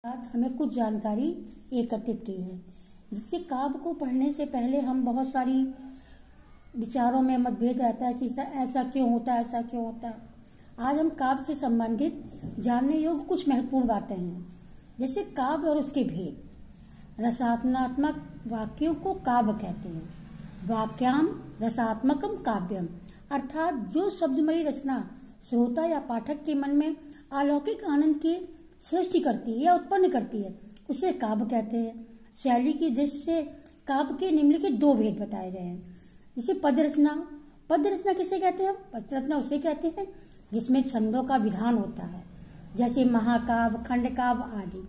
साथ हमें कुछ जानकारी एकत्रित की है, जिससे काव्य को पढ़ने से पहले हम बहुत सारी विचारों में मतभेद रहता है कि ऐसा क्यों होता है, ऐसा क्यों होता है। आज हम काव्य से संबंधित जानने योग्य कुछ महत्वपूर्ण बातें हैं, जैसे काव्य और उसके भेद। रसात्मक वाक्यों को काव्य कहते हैं। वाक्याम रसात्मकम काव्यम, अर्थात जो शब्दमयी रचना श्रोता या पाठक के मन में अलौकिक आनंद की सृष्टि करती है या उत्पन्न करती है, उसे काव्य कहते हैं। शैली की दृष्टि से काव्य के निम्नलिखित दो भेद बताए गए हैं। जैसे पद्य रचना। पद्य रचना किसे कहते हैं? पद्य रचना उसे कहते हैं जिसमें छंदों का विधान होता है, जैसे महाकाव्य, खंडकाव्य आदि।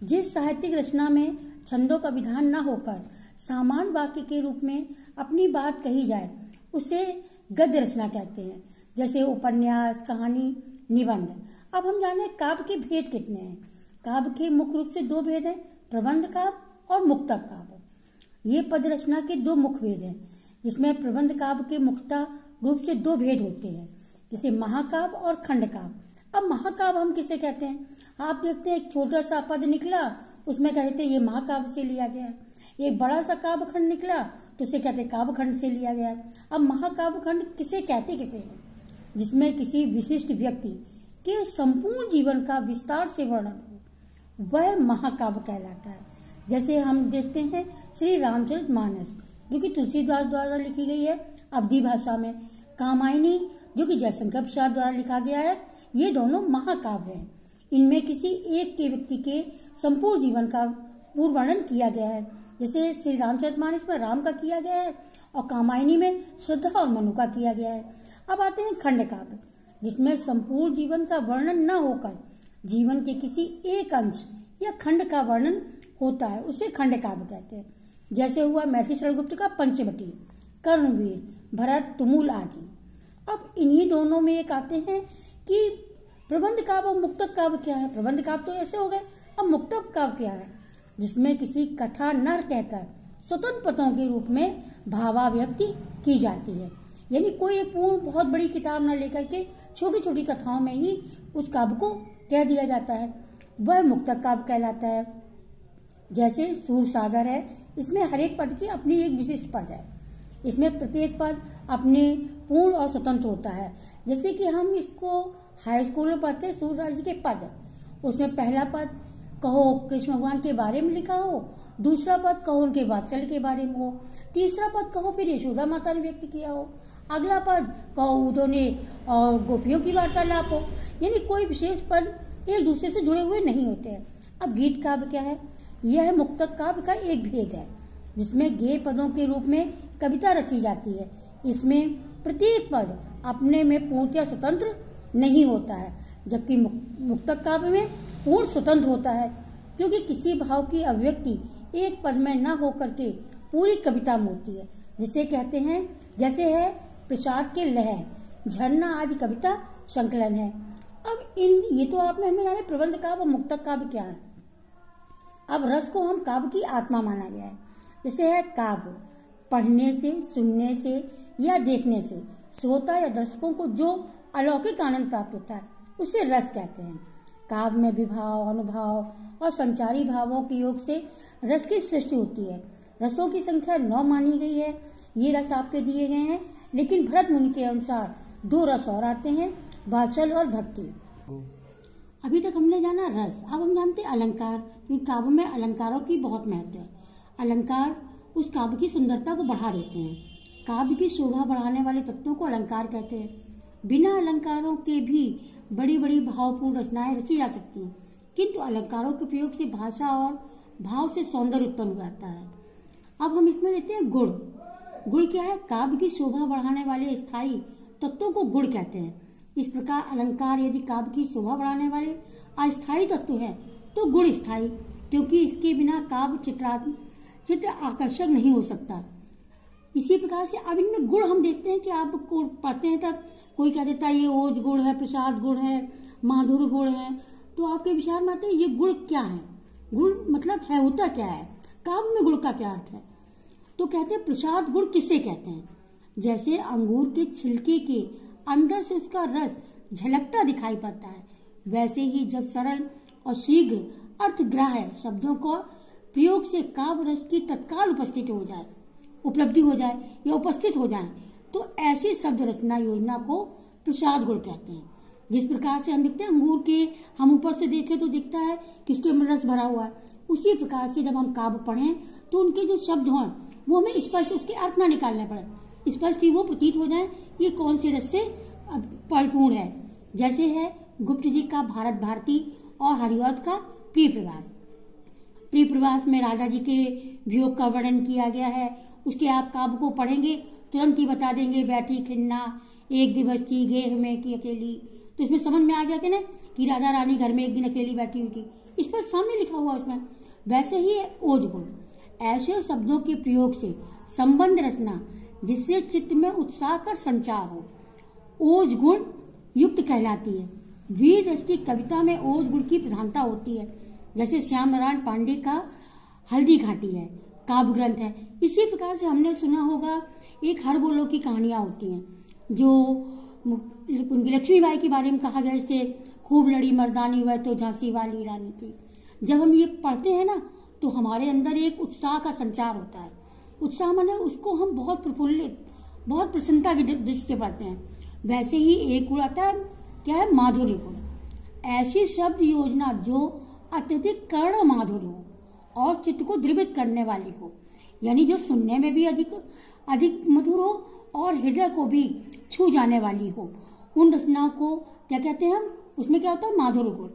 जिस साहित्यिक रचना में छंदों का विधान न होकर सामान्य वाक्य के रूप में अपनी बात कही जाए, उसे गद्य रचना कहते हैं, जैसे उपन्यास, कहानी, निबंध। अब हम जाने काव्य के भेद कितने हैं। काव्य के मुख्य रूप से दो भेद हैं, प्रबंध काव्य और मुक्तक काव्य। ये पद्य रचना के दो मुख्य भेद हैं, जिसमें प्रबंध काव्य के मुख्यतः रूप से दो भेद होते हैं, जैसे महाकाव्य और खंडकाव्य। अब महाकाव्य हम किसे कहते हैं? आप देखते हैं एक छोटा सा पद निकला, उसमें कहते हैं ये महाकाव्य से लिया गया है। एक बड़ा सा काव्य खंड निकला तो उसे कहते हैं काव्य खंड से लिया गया है। अब महाकाव्य खंड किसे कहते हैं? जिसमें किसी विशिष्ट व्यक्ति के संपूर्ण जीवन का विस्तार से वर्णन हो, वह महाकाव्य कहलाता है। जैसे हम देखते हैं श्री रामचरितमानस, जो कि तुलसीदास द्वारा लिखी गई है अवधी भाषा में, कामायनी जो कि जयशंकर प्रसाद द्वारा लिखा गया है, ये दोनों महाकाव्य हैं। इनमें किसी एक के व्यक्ति के संपूर्ण जीवन का पूर्ण वर्णन किया गया है। जैसे श्री रामचरितमानस में राम का किया गया है और कामायनी में श्रद्धा और मनु का किया गया है। अब आते हैं खंड काव्य, जिसमें संपूर्ण जीवन का वर्णन न होकर जीवन के किसी एक अंश या खंड का वर्णन होता है, उसे खंड काव्य कहते हैं। जैसे हुआ मैथिली शरण गुप्त का पंचवटी, कर्णवीर, भरत, तुमुल आदि। अब इन्हीं दोनों में एक आते हैं कि प्रबंध काव्य और मुक्तक काव्य क्या है। प्रबंध काव्य तो ऐसे हो गए। अब मुक्तक काव्य क्या है? जिसमें किसी कथा न कहकर स्वतंत्र पदों के रूप में भावाभिव्यक्ति की जाती है, यानी कोई पूर्ण बहुत बड़ी किताब न लेकर के छोटी छोटी कथाओं में ही उस काव्य को कह दिया जाता है, वह मुक्तक काव्य कहलाता है। जैसे सूरसागर है, इसमें हर एक पद की अपनी एक विशिष्ट पद है। इसमें प्रत्येक पद अपने पूर्ण और स्वतंत्र होता है। जैसे कि हम इसको हाई स्कूल में पढ़ते हैं, सूरदास जी के पद, उसमें पहला पद कहो कृष्ण भगवान के बारे में लिखा हो, दूसरा पद कहो उनके वात्सल्य के बारे में हो, तीसरा पद कहो फिर यशोदा माता ने व्यक्त किया हो, अगला पद कहो उदो ने और गोपियों की वार्तालाप हो। यानी कोई विशेष पद एक दूसरे से जुड़े हुए नहीं होते हैं। अब गीत काव्य क्या है? यह मुक्तक काव्य का एक भेद है, जिसमें गेय पदों के रूप में कविता रची जाती है। इसमें प्रत्येक पद अपने में पूर्णतया स्वतंत्र नहीं होता है, जबकि मुक्तक काव्य में पूर्ण स्वतंत्र होता है, क्योंकि किसी भाव की अभिव्यक्ति एक पद में न होकर के पूरी कविता में होती है, जिसे कहते हैं, जैसे है प्रसाद के लहर, झरना आदि कविता संकलन है। अब ये तो आपने हमें जाने प्रबंध काव्य और मुक्तक काव्य क्या है। अब रस को हम काव्य की आत्मा माना गया है। जैसे है काव्य, पढ़ने से, सुनने से या देखने से श्रोता या दर्शकों को जो अलौकिक आनंद प्राप्त होता है, उसे रस कहते हैं। काव्य में विभाव, अनुभव और संचारी भावों के योग से रस की सृष्टि होती है। रसों की संख्या 9 मानी गई है। ये रस आपके दिए गए हैं, लेकिन भरत मुनि के अनुसार 2 रस और आते हैं, वात्सल्य और भक्ति। अभी तक हमने जाना रस। अब हम जानते हैं अलंकार, क्योंकि काव्य में अलंकारों की बहुत महत्व है। अलंकार उस काव्य की सुंदरता को बढ़ा देते हैं। काव्य की शोभा बढ़ाने वाले तत्वों को अलंकार कहते हैं। बिना अलंकारों के भी बड़ी बड़ी भावपूर्ण रचनाएं रची जा सकती हैं, किंतु अलंकारों के प्रयोग से भाषा और भाव से सौंदर्य उत्पन्न हो जाता है। अब हम इसमें लेते हैं गुण। गुण क्या है? काव्य की शोभा बढ़ाने वाले स्थायी तत्वों को गुण कहते हैं। इस प्रकार अलंकार यदि काव्य की शोभा बढ़ाने वाले अस्थायी तत्व है तो गुण स्थायी, क्योंकि इसके बिना काव्य चित्र आकर्षक नहीं हो सकता। इसी प्रकार से अब इनमें गुण हम देखते हैं कि आप पढ़ते हैं तब कोई कह देता है ये ओज गुण है, प्रसाद गुण है, माधुर्य गुण है, तो आपके विचार में आते हैं ये गुण क्या है? गुण मतलब है होता क्या है? काव्य में गुण का क्या अर्थ है? तो कहते हैं प्रसाद गुण किसे कहते हैं? जैसे अंगूर के छिलके के अंदर से उसका रस झलकता दिखाई पड़ता है, वैसे ही जब सरल और शीघ्र अर्थग्राह्य शब्दों को प्रयोग से काव्य रस की तत्काल उपलब्धि हो जाए या उपस्थित हो जाए तो ऐसी शब्द रचना योजना को प्रसाद गुण कहते हैं। जिस प्रकार से हम देखते हैं अंगूर के हम ऊपर से देखें तो दिखता है कि उसके अंदर रस भरा हुआ है, उसी प्रकार से जब हम काव्य पढ़ें तो उनके जो शब्द हों वो हमें स्पष्ट उसके अर्थ ना निकालने पड़े, स्पष्ट ही वो प्रतीत हो जाए ये कौन से रस से परिपूर्ण है। जैसे है गुप्त जी का भारत भारती और हरिऔध का प्रिय प्रवास। प्रिय प्रवास में राजा जी के वियोग का वर्णन किया गया है। उसके आप काव्य को पढ़ेंगे तुरंत ही बता देंगे बैठी खिन्ना एक दिवस की गेह में की अकेली, तो इसमें समझ में आ गया कि ना कि राजा रानी घर में एक दिन अकेली बैठी हुई थी, इस पर सामने लिखा हुआ उसमें। वैसे ही है ओज गुण, ऐसे शब्दों के प्रयोग से संबंध रचना जिससे चित्त में उत्साह का संचार हो, ओज गुण युक्त कहलाती है। वीर रस की कविता में ओज गुण की प्रधानता होती है। जैसे श्याम नारायण पांडे का हल्दी घाटी है, काव्य ग्रंथ है। इसी प्रकार से हमने सुना होगा एक हर बोलो की कहानियां होती हैं जो उनकी लक्ष्मीबाई के बारे में कहा गया, इससे खूब लड़ी मर्दानी वह तो झांसी वाली रानी थी। जब हम ये पढ़ते हैं ना तो हमारे अंदर एक उत्साह का संचार होता है। उत्साह माने उसको हम बहुत प्रफुल्लित बहुत प्रसन्नता की दृष्टि से पढ़ते हैं। वैसे ही एक गुण आता है क्या है माधुर्य गुण। ऐसी शब्द योजना जो अत्यधिक कर्ण माधुर्य हो और चित्त को द्रवित करने वाली हो, यानी जो सुनने में भी अधिक मधुर हो और हृदय को भी छू जाने वाली हो, उन रचनाओं को क्या कहते हैं हम, उसमें क्या होता है माधुर्य गुण।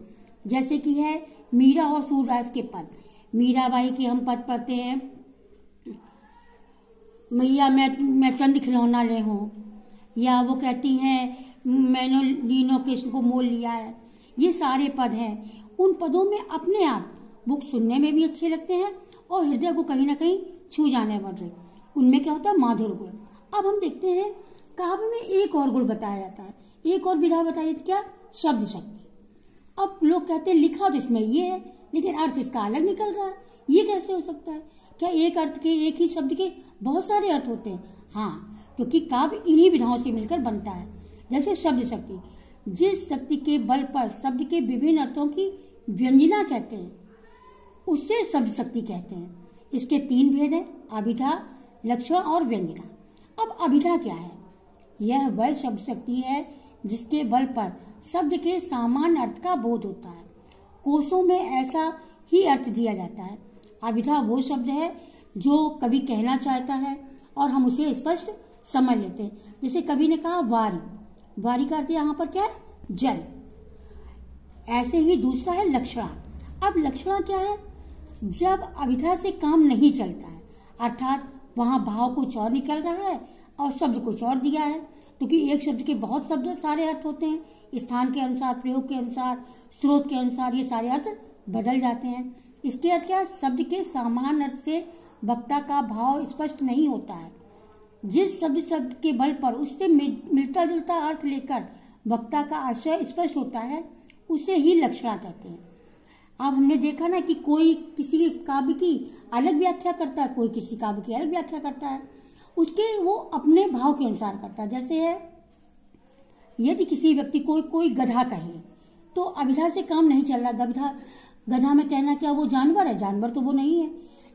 जैसे कि है मीरा और सूरदास के पद। मीराबाई के हम पद पढ़ते हैं, मैया मैं चंद खिलौना ले हूं, या वो कहती हैं मैंने लीनो कृष्ण को मोल लिया है। ये सारे पद हैं। उन पदों में अपने आप बुक सुनने में भी अच्छे लगते हैं और हृदय को कहीं ना कहीं छू जाने वाले, उनमें क्या होता है माधुर्य गुण। अब हम देखते हैं काव्य में एक और गुण बताया जाता है, एक और विधा बताई जाती, क्या शब्द शक्ति। अब लोग कहते हैं लिखा तो इसमें ये है लेकिन अर्थ इसका अलग निकल रहा है, ये कैसे हो सकता है? क्या एक अर्थ के एक ही शब्द के बहुत सारे अर्थ होते हैं? हाँ, क्योंकि काव्य इन्हीं विधाओं से मिलकर बनता है। जैसे शब्द शक्ति, जिस शक्ति के बल पर शब्द के विभिन्न अर्थों की व्यंजना कहते हैं उससे शब्द शक्ति कहते हैं। इसके 3 भेद हैं, अभिधा, लक्षण और व्यंजना। अब अभिधा क्या है? यह वह शब्द शक्ति है जिसके बल पर शब्द के सामान्य अर्थ का बोध होता है। कोशों में ऐसा ही अर्थ दिया जाता है। अभिधा वो शब्द है जो कवि कहना चाहता है और हम उसे स्पष्ट समझ लेते हैं। जैसे कवि ने कहा वारी, वारी का अर्थ यहाँ पर क्या है? जल। ऐसे ही दूसरा है लक्षणा। अब लक्षणा क्या है? जब अभिधा से काम नहीं चलता है, अर्थात वहां भाव कुछ और निकल रहा है और शब्द कुछ और दिया है, क्योंकि एक शब्द के बहुत शब्द सारे अर्थ होते हैं, स्थान के अनुसार, प्रयोग के अनुसार, स्रोत के अनुसार ये सारे अर्थ बदल जाते हैं। इसके अर्थ क्या? शब्द के सामान्य अर्थ से वक्ता का भाव स्पष्ट नहीं होता है। जिस शब्द के बल पर उससे मिलता जुलता अर्थ लेकर वक्ता का आशय स्पष्ट होता है उसे ही लक्षणा कहते हैं। अब हमने देखा ना कि कोई किसी काव्य की अलग व्याख्या करता है, कोई किसी काव्य की अलग व्याख्या करता है, उसके वो अपने भाव के अनुसार करता है। जैसे है यदि किसी व्यक्ति को कोई गधा कहे तो अभिधा से काम नहीं चल रहा। गधा में कहना क्या वो जानवर है? जानवर तो वो नहीं है,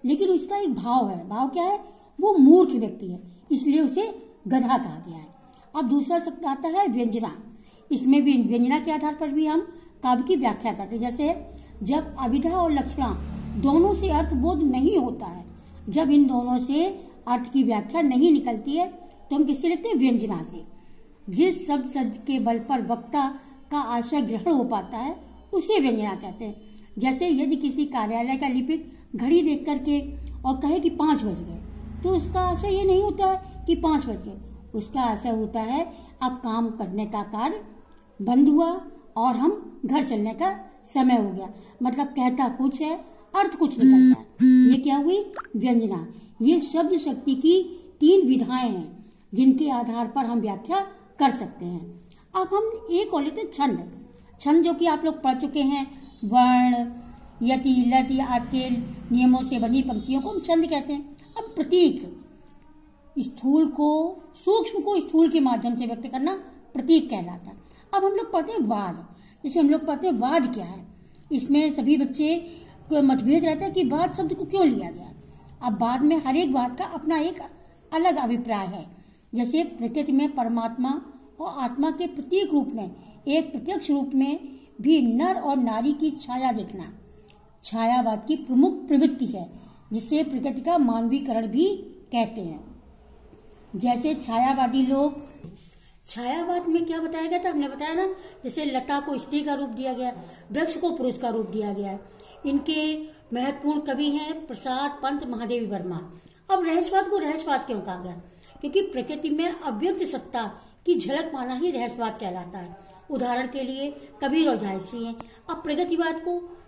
लेकिन उसका एक भाव है। भाव क्या है? वो मूर्ख व्यक्ति है, इसलिए उसे गधा कहा गया है। अब दूसरा शब्द आता है व्यंजना। इसमें भी व्यंजना के आधार पर भी हम काव्य की व्याख्या करते हैं। जैसे जब अभिधा और लक्षणा दोनों से अर्थ बोध नहीं होता है, जब इन दोनों से अर्थ की व्याख्या नहीं निकलती है तो हम किससे लिखते हैं? व्यंजना से। जिस शब्द के बल पर वक्ता का आशय ग्रहण हो पाता है उसे व्यंजना कहते हैं। जैसे यदि किसी कार्यालय का लिपिक घड़ी देख करके और कहे कि 5 बज गए, तो उसका आशय ये नहीं होता है कि 5 बज गए, उसका आशय होता है अब काम करने का कार्य बंद हुआ और हम घर चलने का समय हो गया। मतलब कहता कुछ है, अर्थ कुछ निकलता है। ये क्या हुई? व्यंजना। ये शब्द शक्ति की 3 विधाएं हैं जिनके आधार पर हम व्याख्या कर सकते हैं। अब हम एक और लेते हैं छंद। छंद जो कि आप लोग पढ़ चुके हैं, वर्ण, यति, लति आदि के नियमों से बनी पंक्तियों को हम छंद कहते हैं। अब प्रतीक, स्थूल को सूक्ष्म को स्थूल के माध्यम से व्यक्त करना प्रतीक कहलाता है। अब हम लोग पढ़ते हैं वाद। जैसे हम लोग पढ़ते हैं वाद क्या है? इसमें सभी बच्चे को मतभेद रहता है कि बात शब्द को क्यों लिया गया। अब बाद में हर एक बात का अपना एक अलग अभिप्राय है। जैसे प्रकृति में परमात्मा और आत्मा के प्रतीक रूप में, एक प्रत्यक्ष रूप में भी नर और नारी की छाया देखना छायावाद की प्रमुख प्रवृत्ति है, जिसे प्रकृति का मानवीकरण भी कहते हैं। जैसे छायावादी लोग, छायावाद में क्या बताया गया था, हमने बताया ना, जैसे लता को स्त्री का रूप दिया गया, वृक्ष को पुरुष का रूप दिया गया। इनके महत्वपूर्ण कवि हैं प्रसाद पंत महादेवी वर्मा। अब रहस्यवाद को रहस्यवाद क्यों कहा गया? क्योंकि प्रकृति में अव्यक्त सत्ता की झलक पाना ही रहस्यवाद कहलाता है। उदाहरण के लिए कबीर और झांसी हैं। अब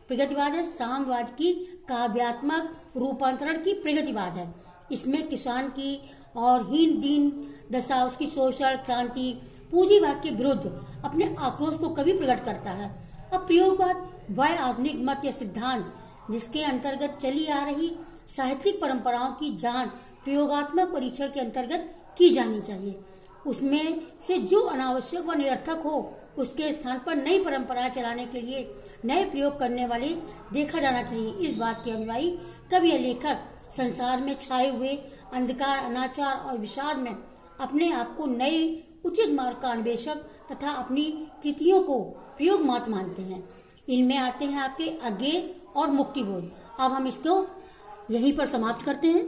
प्रगतिवाद है साम्यवाद की काव्यात्मक रूपांतरण की प्रगतिवाद है। इसमें किसान की और हीन दीन दशा, उसकी सोशल क्रांति, पूंजीवाद के विरुद्ध अपने आक्रोश को कभी प्रकट करता है। अब प्रयोगवाद वह आधुनिक मत या सिद्धांत जिसके अंतर्गत चली आ रही साहित्यिक परंपराओं की जांच प्रयोगात्मक परीक्षण के अंतर्गत की जानी चाहिए। उसमें से जो अनावश्यक व निरर्थक हो उसके स्थान पर नई परंपराएं चलाने के लिए नए प्रयोग करने वाले देखा जाना चाहिए। इस बात के अनुयायी कवि या लेखक संसार में छाए हुए अंधकार, अनाचार और विषाद में अपने आप को नए उचित मार्ग का अन्वेषक तथा अपनी कृतियों को प्रयोग मात्र मानते हैं। इनमें आते हैं आपके अज्ञेय और मुक्तिबोध। अब हम इसको यहीं पर समाप्त करते हैं।